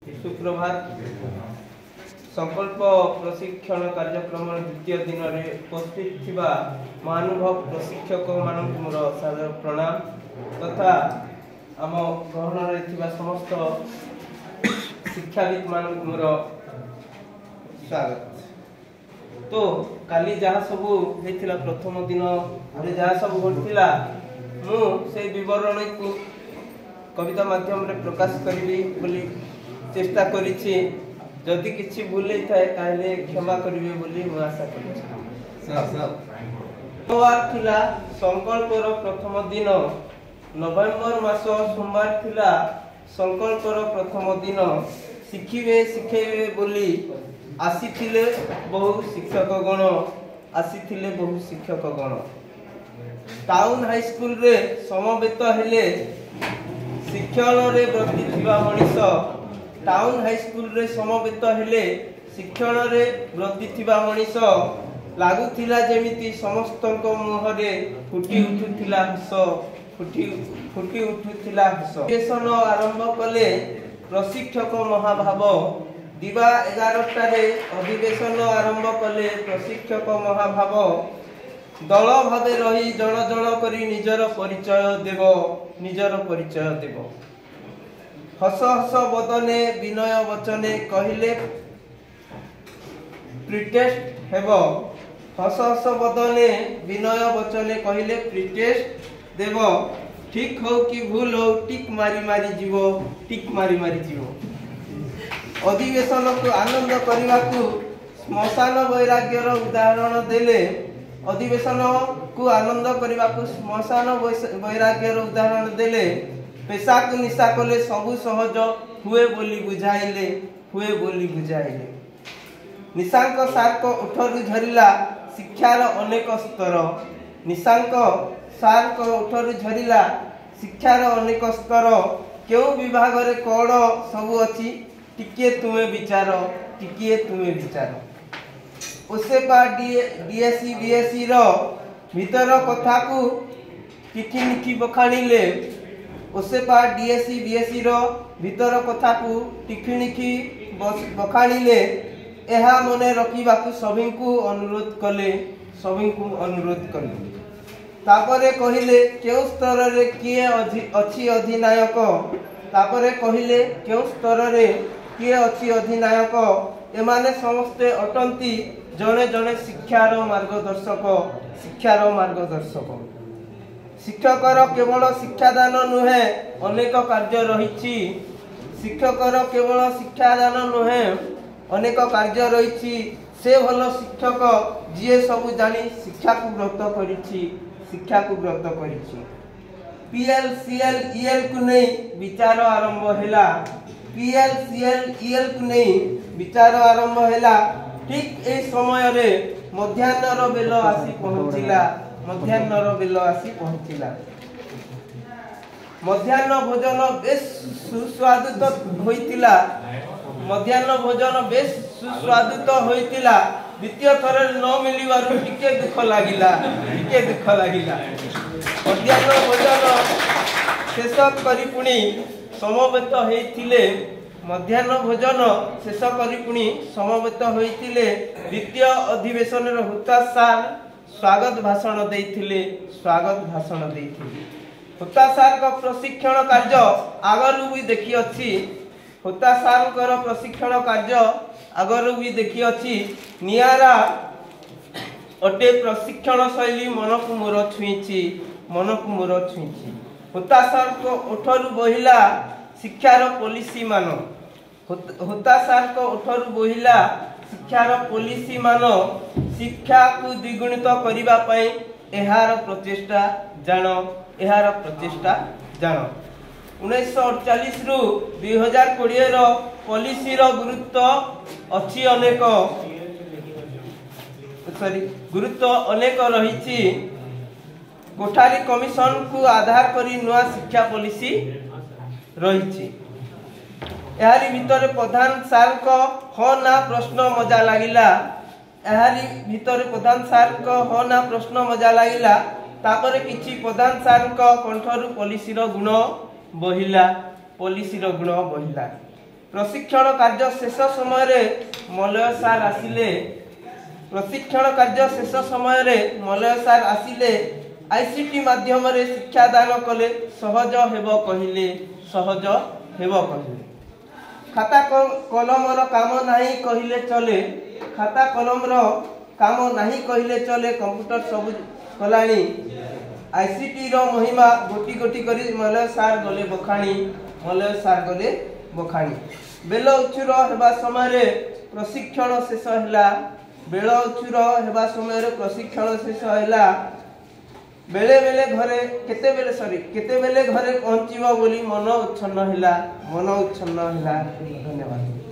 सुप्रभात संकल्प प्रशिक्षण कार्यक्रम द्वितीय दिन में उपस्थित थिबा महानुभव प्रशिक्षक मानक मोर सादर प्रणाम तथा आम ग्रहण रे समस्त शिक्षाविद मानक मोर स्वागत। तो काली जहाँ सब होता प्रथम दिन जहाँ सब घटला मु से विवरण को कविता माध्यम रे प्रकाश करी बोली चेष्टा करिछि। जदि किछि भूल थाए ताले क्षमा करिवे बोली मु आशा करिछि। सोमवार थिला संकल्पर प्रथम दिन, नवेम्बर मास सोमवार थिला संकल्पर प्रथम दिन। शिखिबे शिखेबे बोली आसीथिले बहु शिक्षक गण, आसीथिले बहु शिक्षक गण। टाउन हाई स्कूल रे समवेत हेले शिक्षण रे वृत्ति थिबा मनीष। टाउन हाई स्कूल रे समवेत हेले शिक्षण रे वृत्ति थिबा मनीष। लागुथिला जेमिति समस्तक मुहरे फुटी उठुथिला हस, फुटी उठुथिला हस। अधिवेशन आरंभ कले प्रशिक्षक महाभाव। दिवा 11 रे अधिवेशन आरंभ कले प्रशिक्षक महाभाव। दल भावे रही जण जण करी निजर परिचय देव, निजर परिचय देव। हस हस बदने विनय वचने कहिले प्रिटेस्ट हेब। हस हस बदने विनय वचने कहिले प्रिटेस्ट देव। ठीक हो कि भूल हो टिक मारी मारी जीव, टिक मारी मारी जीव। अधिवेशन को आनंद करने को श्मशान वैराग्यर उदाहरण देले। अधिवेशन को आनंद करने को श्मशान वैराग्यर उदाहरण देले। पेशा को निशा कले सबु सहज हुए बोली बुझाइले, हुए बोली बुझाइले। निशांक सार को उठरु झरिला शिक्षार अनेक स्तर। निशांक सार को उठरु झरिला शिक्षार अनेक स्तर। केउ विभाग रे कोड सबु अछि टिके तुमे विचार, टिके तुमे विचार। उसे पा डीएससी बीएससी रो भीतर कथा को किठी निठी बखाणीले। उसे पा डीएससी बीएससी रो भीतर कथा को टिखिनिखि बखाणीले। एहा मने रखिबा को सभी को अनुरोध कले, सभी को अनुरोध कले। तापरे कहिले केउ स्तर रे किए अछि अधिनायक। तापरे कहिले केउ स्तर रे किए अछि अधिनायक। एमाने समस्ते अटंती जने जने शिक्षार मार्गदर्शक, शिक्षार मार्गदर्शक। शिक्षकर केवल शिक्षादान नुहे अनेक कार्य रहिछि। शिक्षकर केवल शिक्षादान नुहे अनेक कार्य रहिछि। से भल शिक्षक जिए सब जानी शिक्षा को व्रत करिछि, शिक्षा को व्रत करिछि। पीएल सीएल ईएल को नहीं विचार आरंभ हैला। पीएल सीएल ईएल को नहीं विचार आरंभ हैला। ठीक ए समय रे मध्याह्नर बेल आसी पहुंचिला, मध्याह्नर बेल आसी पहुंचिला। मध्याह्न भोजन बेस सुस्वादित होइतिला। मध्याह्न भोजन बेस सुस्वादित होइतिला। द्वितीय थर न मिलिबारु टिके दुख लागिला, टिके दुख लागिला। मध्याह्न भोजन शेष करी पुणी समवेत होइतिले। मध्याह्न भोजन शेष करी पुणी समवेत होइतिले। द्वितीय अधिवेशन रे होता सार स्वागत भाषण देइथिले, स्वागत भाषण देइथिले। होता सार का प्रशिक्षण कार्य आगरु भी देखि अछि। होता सार कर प्रशिक्षण कार्य आगरु भी देखि अछि। नियारा अटे प्रशिक्षण शैली मन को मोर छुईछि, मन को मोर छुईछि। होता सार को उठरु बहिला शिक्षार पॉलिसी मान। होता सार को उठरु बहिला शिक्षार पॉलिसी मान। शिक्षा को द्विगुणित करिबा पई एहार प्रचेष्टा जानो, एहार प्रचेष्टा जानो। 1948 रु 2020 रो पॉलिसी रो गुरुत्व अछि अनेक, गुरुत्व अनेक रहिछि। कोठारी कमिशन को आधार करी नुआ शिक्षा पॉलिसी रहिछि। एहारी भीतर प्रधान सार को हो ना प्रश्न मजा लागिला। एहारी भीतर प्रधान सार को हो ना प्रश्न मजा लागिला। तापरे किछि प्रधान सार को कंठरु पॉलिसी रो गुण बहिला, पॉलिसी रो गुण बहिला। प्रशिक्षण कार्य शेष समय मलय सार आसिले प्रशिक्षण कार्य शेष समय मलय सार आसिले आईसीटी माध्यम रे शिक्षा दान कले सहज हेबो कहिले सहज हेबो कहिले खाता कलम काम नहीं कहिले चले खाता कलम काम नहीं कहिले चले कंप्यूटर सब कलानी आईसीटी रो महिमा गोटी गोटी करी मलय सार गले बखाणी मलय सार गले बखाणी बेल उचुर हेबा समय प्रशिक्षण शेष हैला बेल उचुर हेबा समय प्रशिक्षण शेष हैला बेले बेले घरे केते बेले घरे पहुंचीबो बोली मन उच्छन्न हैला धन्यवाद।